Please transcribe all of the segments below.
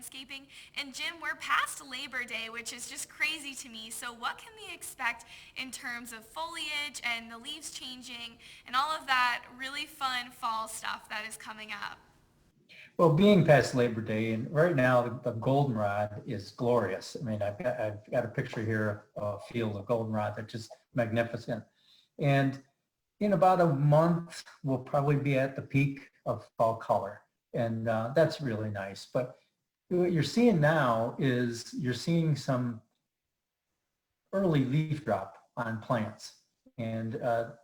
landscaping. And Jim, we're past Labor Day, which is just crazy to me. So what can we expect in terms of foliage and the leaves changing and all of that really fun fall stuff that is coming up? Well, being past Labor Day, and right now the goldenrod is glorious. I mean, I've got a picture here of a field of goldenrod that's just magnificent. And in about a month, we'll probably be at the peak of fall color. And that's really nice. But what you're seeing now is you're seeing some early leaf drop on plants. And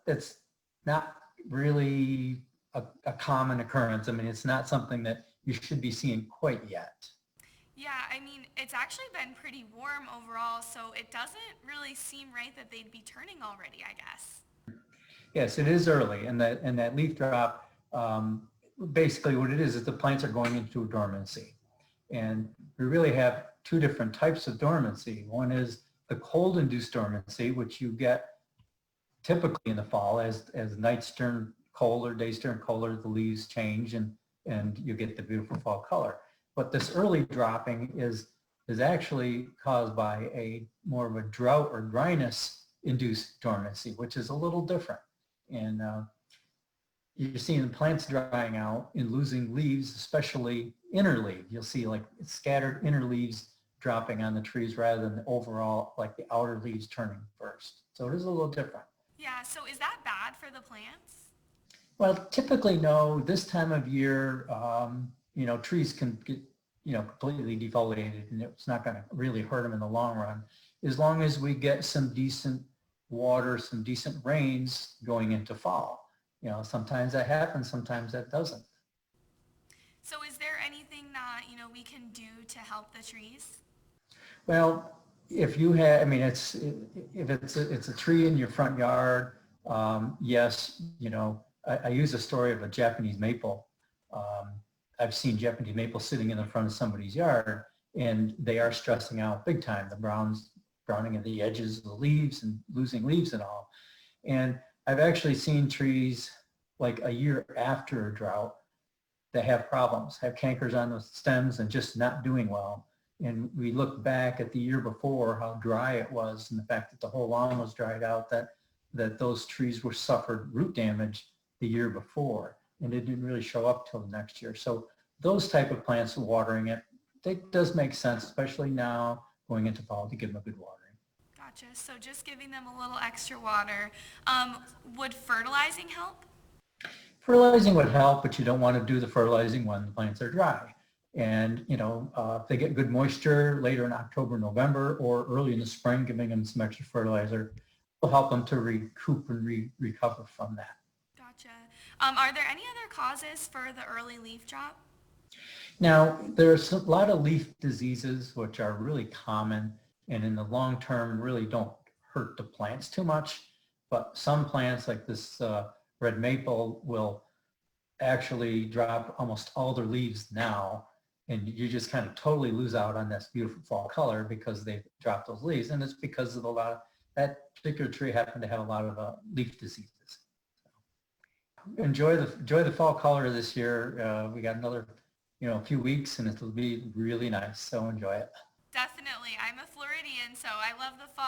it's not really a common occurrence. I mean, it's not something that you should be seeing quite yet. Yeah, I mean, it's actually been pretty warm overall, so it doesn't really seem right that they'd be turning already, I guess. Yes, it is early, and that leaf drop, basically what it is the plants are going into a dormancy. And we really have two different types of dormancy. One is the cold-induced dormancy, which you get typically in the fall as nights turn colder, days turn colder, the leaves change, and you get the beautiful fall color. But this early dropping is actually caused by a more of a drought or dryness induced dormancy, which is a little different. And you're seeing the plants drying out and losing leaves, especially inner leaf. You'll see like scattered inner leaves dropping on the trees rather than the overall, like the outer leaves turning first. So it is a little different. Yeah, so is that bad for the plants? Well, typically no. This time of year, trees can get, completely defoliated, and it's not going to really hurt them in the long run, as long as we get some decent water, some decent rains going into fall. Sometimes that happens, sometimes that doesn't. So is there anything that, we can do to help the trees? Well, if you have, I mean, if it's a tree in your front yard, yes, I use a story of a Japanese maple. Um, I've seen Japanese maple sitting in the front of somebody's yard, and they are stressing out big time. The browning at the edges of the leaves and losing leaves and all. And I've actually seen trees like a year after a drought that have problems, have cankers on the stems and just not doing well. And we look back at the year before, how dry it was, and the fact that the whole lawn was dried out, that those trees were suffered root damage the year before, and it didn't really show up till the next year. So those type of plants, watering it does make sense, especially now going into fall, to give them a good watering. Gotcha. So just giving them a little extra water. Would fertilizing help? Fertilizing would help, but you don't want to do the fertilizing when the plants are dry. And, if they get good moisture later in October, November, or early in the spring, giving them some extra fertilizer will help them to recoup and recover from that. Gotcha. Are there any other causes for the early leaf drop? Now, there's a lot of leaf diseases which are really common and in the long term really don't hurt the plants too much. But some plants like this red maple will actually drop almost all their leaves now, and you just kind of totally lose out on this beautiful fall color because they've dropped those leaves, and it's because of that particular tree happened to have a lot of leaf diseases. Enjoy the fall color this year. We got another few weeks, and it'll be really nice, so enjoy it. Definitely. I'm a Floridian, so I love the fall.